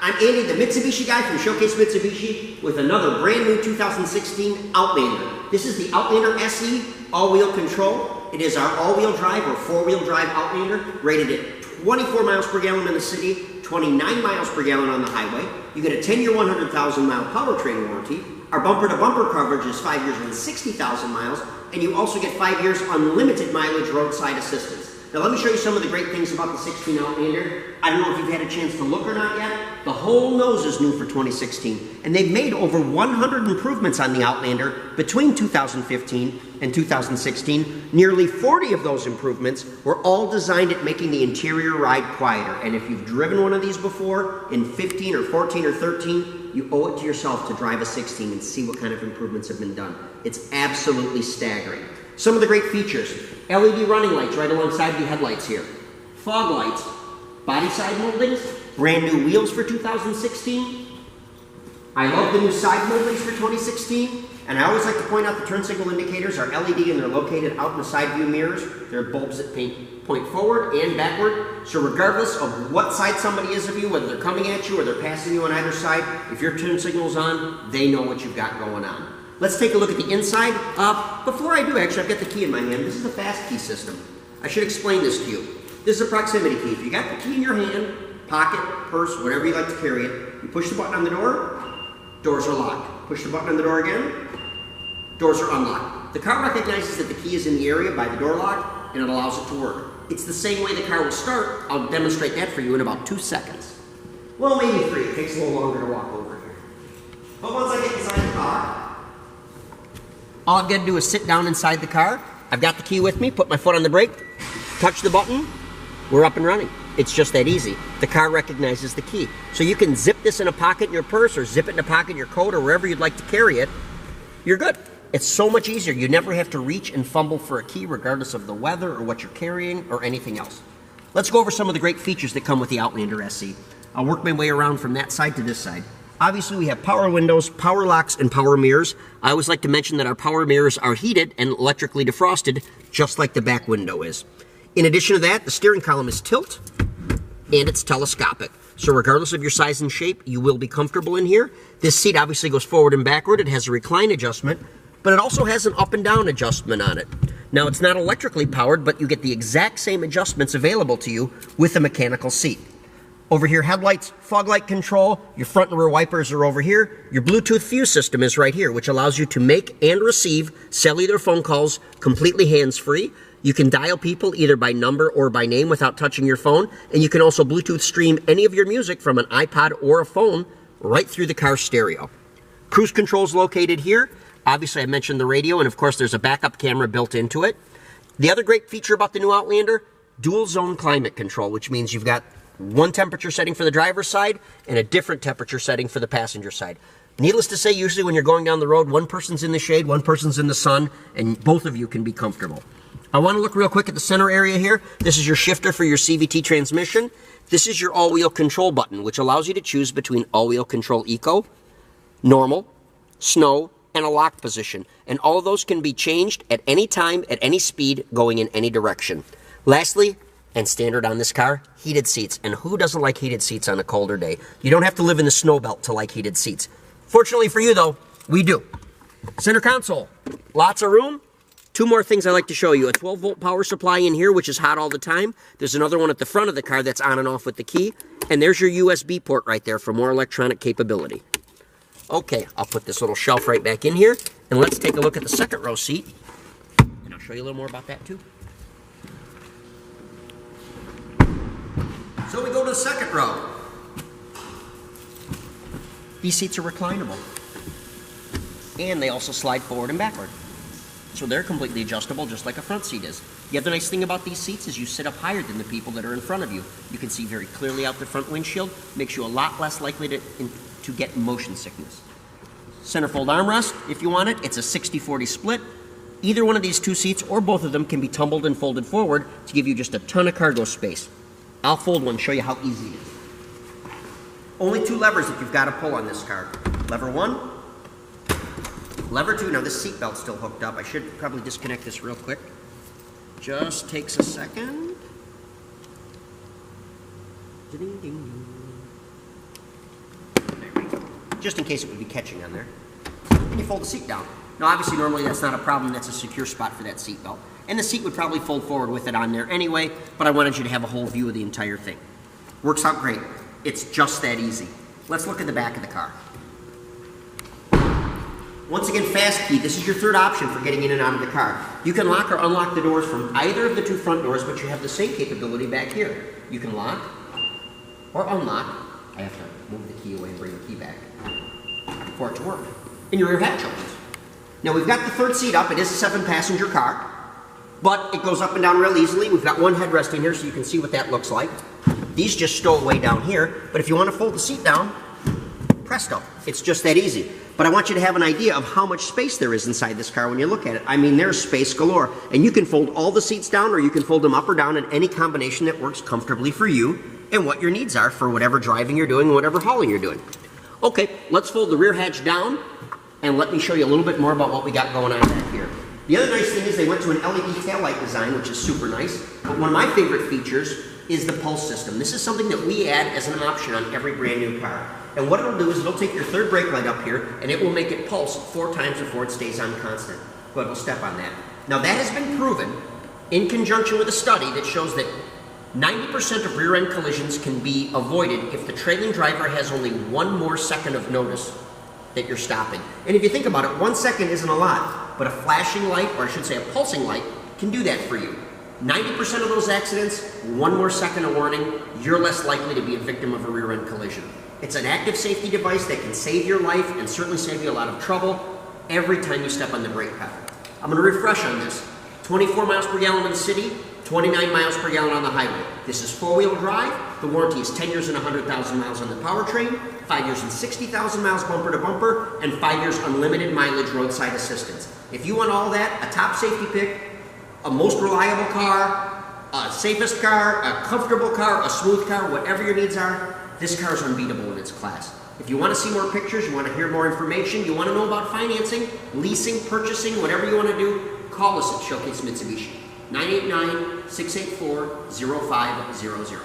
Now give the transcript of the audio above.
I'm Andy, the Mitsubishi guy from Showcase Mitsubishi with another brand new 2016 Outlander. This is the Outlander SE all-wheel control. It is our all-wheel drive or four-wheel drive Outlander, rated at 24 miles per gallon in the city, 29 miles per gallon on the highway. You get a 10-year, 100,000 mile powertrain warranty. Our bumper-to-bumper coverage is 5 years and 60,000 miles, and you also get 5 years unlimited mileage roadside assistance. Now let me show you some of the great things about the 16 Outlander. I don't know if you've had a chance to look or not yet. The whole nose is new for 2016, and they've made over 100 improvements on the Outlander between 2015 and 2016. Nearly 40 of those improvements were all designed at making the interior ride quieter. And if you've driven one of these before in 15 or 14 or 13, you owe it to yourself to drive a 16 and see what kind of improvements have been done. It's absolutely staggering. Some of the great features: LED running lights right alongside the headlights here, fog lights, body side moldings, brand new wheels for 2016. I love the new side moldings for 2016, and I always like to point out the turn signal indicators are LED and they're located out in the side view mirrors. They're bulbs that point forward and backward, so regardless of what side somebody is of you, whether they're coming at you or they're passing you on either side, if your turn signal's on, they know what you've got going on. Let's take a look at the inside. Before I do, actually, I've got the key in my hand. This is the fast key system. I should explain this to you. This is a proximity key. If you got the key in your hand, pocket, purse, whatever you like to carry it, you push the button on the door, doors are locked. Push the button on the door again, doors are unlocked. The car recognizes that the key is in the area by the door lock, and it allows it to work. It's the same way the car will start. I'll demonstrate that for you in about 2 seconds. Well, maybe 3. It takes a little longer to walk over here. But once I get inside the car, all I've got to do is sit down inside the car. I've got the key with me, put my foot on the brake, touch the button, we're up and running. It's just that easy. The car recognizes the key. So you can zip this in a pocket in your purse or zip it in a pocket in your coat or wherever you'd like to carry it. You're good. It's so much easier. You never have to reach and fumble for a key regardless of the weather or what you're carrying or anything else. Let's go over some of the great features that come with the Outlander SE. I'll work my way around from that side to this side. Obviously, we have power windows, power locks, and power mirrors. I always like to mention that our power mirrors are heated and electrically defrosted, just like the back window is. In addition to that, the steering column is tilt, and it's telescopic. So regardless of your size and shape, you will be comfortable in here. This seat obviously goes forward and backward. It has a recline adjustment, but it also has an up and down adjustment on it. Now, it's not electrically powered, but you get the exact same adjustments available to you with a mechanical seat. Over here, headlights, fog light control, your front and rear wipers are over here. Your Bluetooth fuse system is right here, which allows you to make and receive cellular phone calls completely hands-free. You can dial people either by number or by name without touching your phone, and you can also Bluetooth stream any of your music from an iPod or a phone right through the car stereo. Cruise control is located here. Obviously, I mentioned the radio, and of course, there's a backup camera built into it. The other great feature about the new Outlander, dual zone climate control, which means you've got one temperature setting for the driver's side and a different temperature setting for the passenger side. Needless to say, usually when you're going down the road, one person's in the shade, one person's in the sun, and both of you can be comfortable. I want to look real quick at the center area here. This is your shifter for your CVT transmission. This is your all-wheel control button, which allows you to choose between all-wheel control eco, normal, snow, and a lock position. And all of those can be changed at any time, at any speed, going in any direction. Lastly, and standard on this car, heated seats. And who doesn't like heated seats on a colder day? You don't have to live in the snow belt to like heated seats. Fortunately for you, though, we do. Center console, lots of room. 2 more things I like to show you. A 12-volt power supply in here, which is hot all the time. There's another one at the front of the car that's on and off with the key. And there's your USB port right there for more electronic capability. Okay, I'll put this little shelf right back in here. And let's take a look at the second row seat. And I'll show you a little more about that, too. So we go to the second row. These seats are reclinable. And they also slide forward and backward. So they're completely adjustable, just like a front seat is. The other nice thing about these seats is you sit up higher than the people that are in front of you. You can see very clearly out the front windshield. Makes you a lot less likely to get motion sickness. Centerfold armrest, if you want it. It's a 60-40 split. Either one of these 2 seats, or both of them, can be tumbled and folded forward to give you just a ton of cargo space. I'll fold one and show you how easy it is. Only 2 levers that you've got to pull on this car. Lever 1, lever 2. Now this seat belt's still hooked up. I should probably disconnect this real quick. Just takes a second. just in case it would be catching on there. And you fold the seat down. Now obviously normally that's not a problem, that's a secure spot for that seat belt. And the seat would probably fold forward with it on there anyway, but I wanted you to have a whole view of the entire thing. Works out great. It's just that easy. Let's look at the back of the car. Once again, fast key. This is your third option for getting in and out of the car. You can lock or unlock the doors from either of the two front doors, but you have the same capability back here. You can lock or unlock. I have to move the key away and bring the key back for it to work. And your rear hatch opens. Now we've got the third seat up. It is a 7-passenger car, but it goes up and down real easily. We've got one headrest in here so you can see what that looks like. These just stow away down here, but if you want to fold the seat down, presto. It's just that easy. But I want you to have an idea of how much space there is inside this car when you look at it. I mean, there's space galore. And you can fold all the seats down, or you can fold them up or down in any combination that works comfortably for you and what your needs are for whatever driving you're doing and whatever hauling you're doing. Okay, let's fold the rear hatch down, and let me show you a little bit more about what we got going on back here. The other nice thing is they went to an LED taillight design, which is super nice. But one of my favorite features is the pulse system. This is something that we add as an option on every brand new car. And what it'll do is it'll take your third brake light up here and it will make it pulse 4 times before it stays on constant. Go ahead, we'll step on that. Now that has been proven in conjunction with a study that shows that 90% of rear end collisions can be avoided if the trailing driver has only 1 more second of notice that you're stopping. And if you think about it, 1 second isn't a lot, but a flashing light, or I should say a pulsing light, can do that for you. 90% of those accidents, 1 more second of warning, you're less likely to be a victim of a rear end collision. It's an active safety device that can save your life and certainly save you a lot of trouble every time you step on the brake pedal. I'm going to refresh on this. 24 miles per gallon in the city, 29 miles per gallon on the highway. This is 4-wheel drive. The warranty is 10 years and 100,000 miles on the powertrain, 5 years and 60,000 miles bumper to bumper, and 5 years unlimited mileage roadside assistance. If you want all that, a top safety pick, a most reliable car, a safest car, a comfortable car, a smooth car, whatever your needs are, this car is unbeatable in its class. If you want to see more pictures, you want to hear more information, you want to know about financing, leasing, purchasing, whatever you want to do, call us at Showcase Mitsubishi, 989-684-0500.